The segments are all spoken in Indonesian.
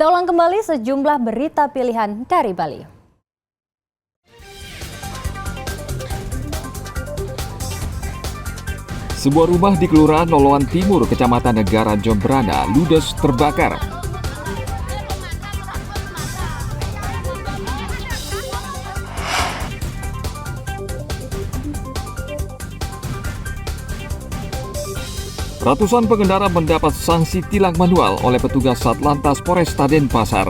Kita ulang kembali sejumlah berita pilihan dari Bali. Sebuah rumah di Kelurahan Loloan Timur, Kecamatan Negara Jombrana, ludes terbakar. Ratusan pengendara mendapat sanksi tilang manual oleh petugas Satlantas Polresta Denpasar.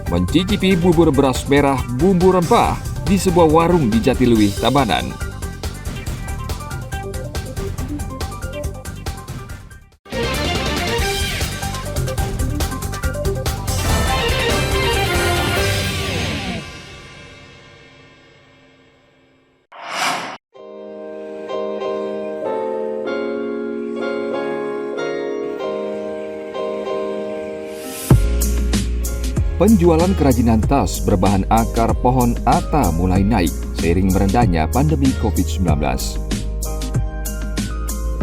Mencicipi bubur beras merah bumbu rempah di sebuah warung di Jatiluwih, Tabanan. Penjualan kerajinan tas berbahan akar pohon ata mulai naik seiring merendahnya pandemi COVID-19.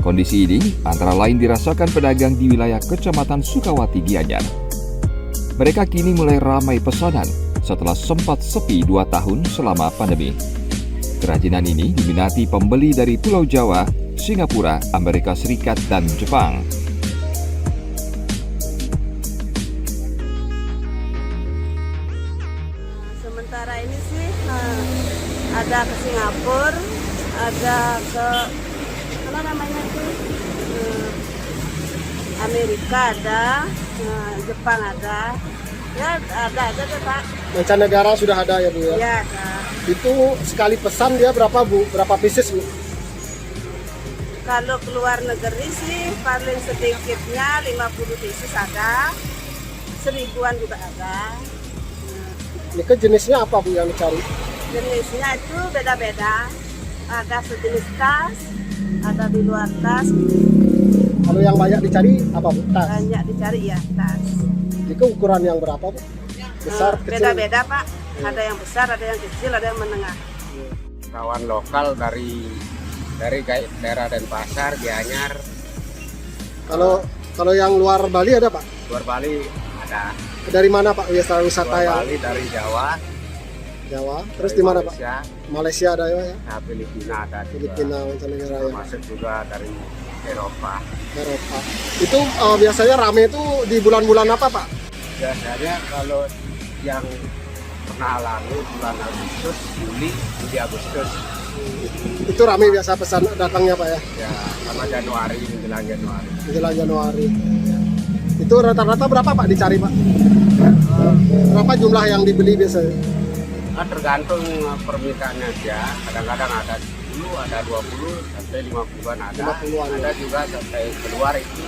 Kondisi ini antara lain dirasakan pedagang di wilayah Kecamatan Sukawati, Gianyar. Mereka kini mulai ramai pesanan setelah sempat sepi 2 tahun selama pandemi. Kerajinan ini diminati pembeli dari Pulau Jawa, Singapura, Amerika Serikat, dan Jepang. Sementara ini sih ada ke Singapura, ada ke apa namanya tuh Amerika ada, Jepang ada, ya ada aja deh Pak. Mancanegara sudah ada ya Bu ya? Ya ada. Itu sekali pesan dia berapa Bu? Berapa pieces Bu? Kalau keluar negeri sih paling sedikitnya 50 pieces ada, 1000-an juga ada. Ini ke jenisnya apa Bu yang dicari? Jenisnya itu beda-beda, ada sejenis tas, ada di luar tas. Kalau yang banyak dicari apa Bu? Tas? Banyak dicari ya tas. Ini ke ukuran yang berapa Bu? Besar, kecil? Beda-beda Pak, ada yang besar, ada yang kecil, ada yang menengah. Kawan lokal dari daerah Denpasar, Gianyar. Kalau yang luar Bali ada Pak? Luar Bali ada. Dari mana Pak wisata Luar yang? Bali dari Jawa. Jawa. Terus Dari di mana Pak? Malaysia, Malaysia ada ya? nah, Filipina ada juga. Filipina, mancanegara ya. Termasuk juga dari Eropa. Eropa. Itu biasanya rame itu di bulan-bulan apa Pak? Biasanya kalau yang pernah lalu bulan Agustus, Juli, Juli Agustus. Itu rame biasa pesan datangnya Pak ya? Ya, sama Januari, menjelang Januari. Menjelang Januari. Itu rata-rata berapa Pak dicari Pak? Berapa jumlah yang dibeli biasanya? Nah, tergantung permintaannya aja. Kadang-kadang ada 10, ada 20, sampai 50-an ada. 50-an, ada juga sampai keluar itu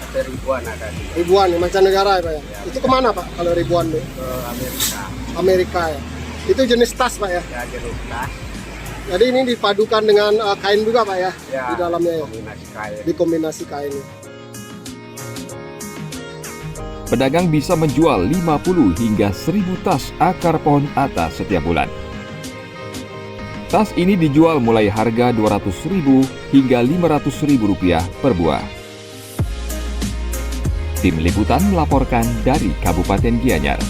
sampai ribuan ada juga. Ribuan ya, mancanegara ya Pak ya? Ya. Itu kemana Pak kalau ribuan tuh? Ke Amerika. Amerika ya? Itu jenis tas Pak ya? Ya, jenis tas. Jadi ini dipadukan dengan kain juga Pak ya? Ya, Di dalamnya ya? kombinasi kain. Dikombinasi kain. Pedagang bisa menjual 50 hingga 1000 tas akar pohon ata setiap bulan. Tas ini dijual mulai harga Rp200.000 hingga Rp500.000 per buah. Tim Liputan melaporkan dari Kabupaten Gianyar.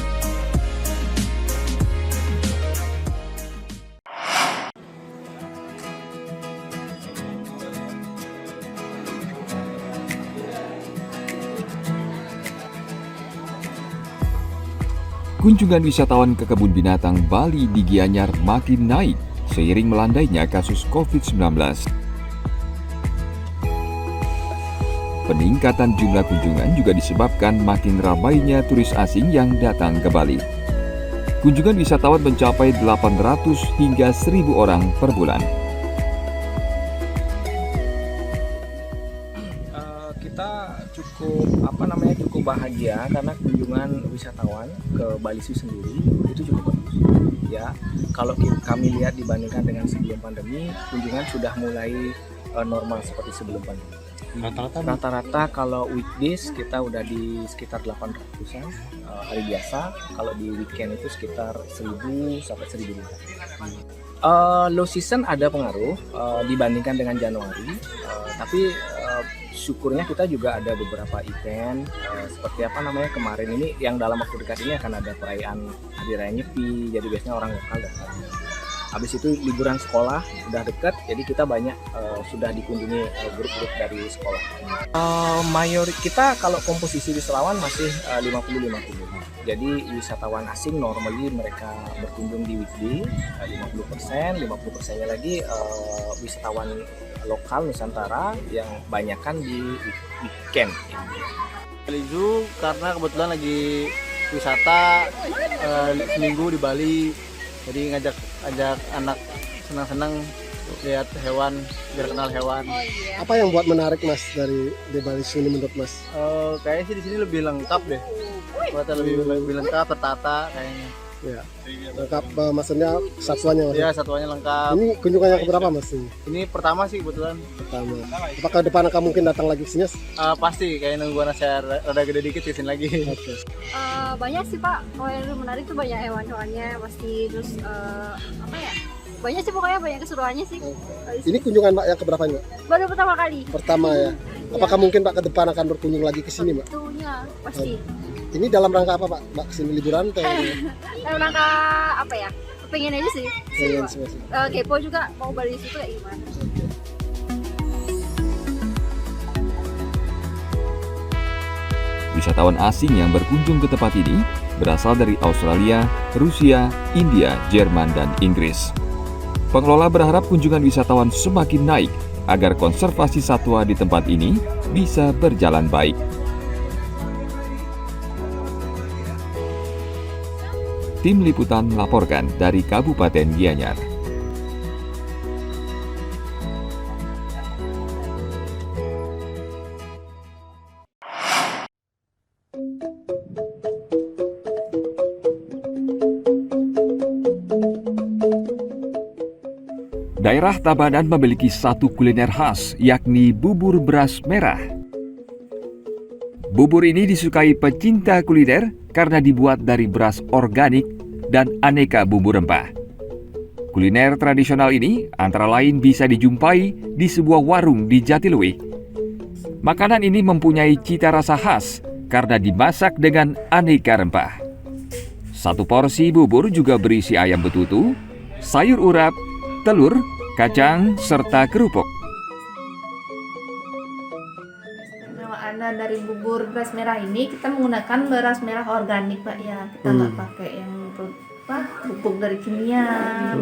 Kunjungan wisatawan ke kebun binatang Bali di Gianyar makin naik seiring melandainya kasus COVID-19. Peningkatan jumlah kunjungan juga disebabkan makin ramainya turis asing yang datang ke Bali. Kunjungan wisatawan mencapai 800 hingga 1.000 orang per bulan. Kita cukup bahagia karena kunjungan wisatawan ke Bali sendiri itu cukup bagus. Ya, kalau kami lihat dibandingkan dengan sebelum pandemi, kunjungan sudah mulai normal seperti sebelum pandemi. Rata-rata kalau weekdays kita udah di sekitar 800-an hari biasa, kalau di weekend itu sekitar 1000 sampai 1500. Low season ada pengaruh dibandingkan dengan Januari, tapi syukurnya kita juga ada beberapa event seperti kemarin ini yang dalam waktu dekat ini akan ada perayaan Hari Raya Nyepi, jadi biasanya orang lokal datang. Habis itu liburan sekolah udah dekat, jadi kita banyak sudah dikunjungi grup-grup dari sekolah. Kita kalau komposisi wisatawan masih 50-50. Jadi wisatawan asing normally mereka berkunjung di weekday 50%nya lagi wisatawan lokal Nusantara yang banyakkan di weekend. Bali Zoo karena kebetulan lagi wisata seminggu di Bali, jadi ngajak anak senang-senang lihat hewan, biar kenal hewan. Apa yang buat menarik Mas di Bali Zoo ini menurut Mas? Kayaknya sih di sini lebih lengkap deh. Buatnya lebih lengkap, tertata kayaknya. Ya, lengkap maksudnya satuannya Mas? Iya, satuannya lengkap. Ini kunjungan yang keberapa Mas? Ini pertama sih kebetulan. Pertama. Apakah depan akan mungkin datang lagi ke sini? Pasti, kayak nunggu anak saya rada gede dikit ke sini lagi. Oke. Banyak sih Pak, kalau yang menarik tuh banyak hewan-hewannya pasti, terus banyak sih pokoknya, banyak keseruannya sih. Ini kunjungan Mbak yang keberapa Mbak? Baru pertama kali. Pertama ya. Apakah mungkin Pak ke depan akan berkunjung lagi ke sini Mbak? Tentunya, pasti. Ini dalam rangka apa Pak? Mbak kesini liburan atau? Dalam rangka pengen aja sih. Pengen sih, kepo juga mau Bali Zoo kayak gimana. Wisatawan asing yang berkunjung ke tempat ini berasal dari Australia, Rusia, India, Jerman, dan Inggris. Pengelola berharap kunjungan wisatawan semakin naik agar konservasi satwa di tempat ini bisa berjalan baik. Tim Liputan melaporkan dari Kabupaten Gianyar. Daerah Tabanan memiliki satu kuliner khas, yakni bubur beras merah. Bubur ini disukai pecinta kuliner karena dibuat dari beras organik dan aneka bumbu rempah. Kuliner tradisional ini antara lain bisa dijumpai di sebuah warung di Jatiluwih. Makanan ini mempunyai cita rasa khas karena dimasak dengan aneka rempah. Satu porsi bubur juga berisi ayam betutu, sayur urap, telur, kacang, serta kerupuk. Istimewaan dari bubur beras merah ini, kita menggunakan beras merah organik Pak ya. Kita nggak pakai yang pupuk dari kimia,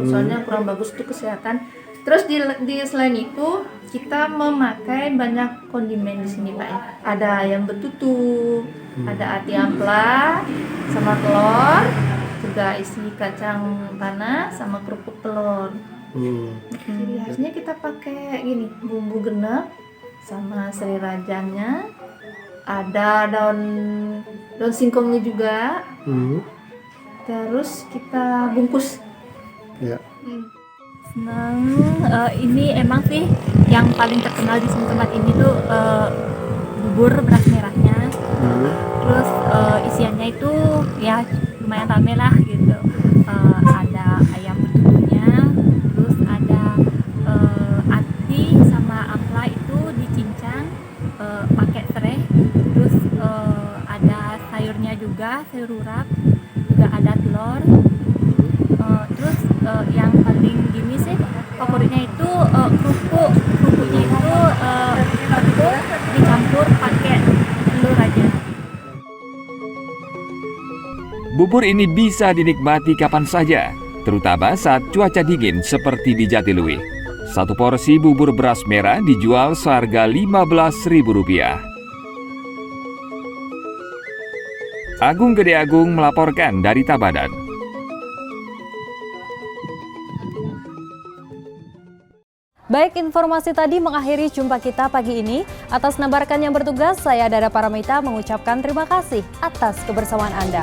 soalnya kurang bagus untuk kesehatan. Terus di selain itu kita memakai banyak kondimen di sini Pak ya. Ada ayam betutu, ada ati ampla, sama telur, juga isi kacang tanah sama kerupuk telur. Ciri khasnya kita pakai bumbu genep sama serai rajanya, ada daun singkongnya juga. Terus kita bungkus. Ya. Senang, ini emang sih yang paling terkenal di tempat ini tuh bubur beras merahnya. Terus isiannya itu ya lumayan rame lah gitu. Ada ayam betutunya, terus ada ati sama ampla itu dicincang pakai serai, terus ada sayurnya juga, sayur urap, juga ada telur. Terus yang paling gini sih favoritnya itu kerupuknya itu kerupuk dicampur pakai telur aja. Bubur ini bisa dinikmati kapan saja, terutama saat cuaca dingin seperti di Jatiluwih. Satu porsi bubur beras merah dijual seharga Rp15.000. Agung Gede Agung melaporkan dari Tabanan. Baik, informasi tadi mengakhiri jumpa kita pagi ini. Atas nama rekan yang bertugas, saya Dara Paramita mengucapkan terima kasih atas kebersamaan Anda.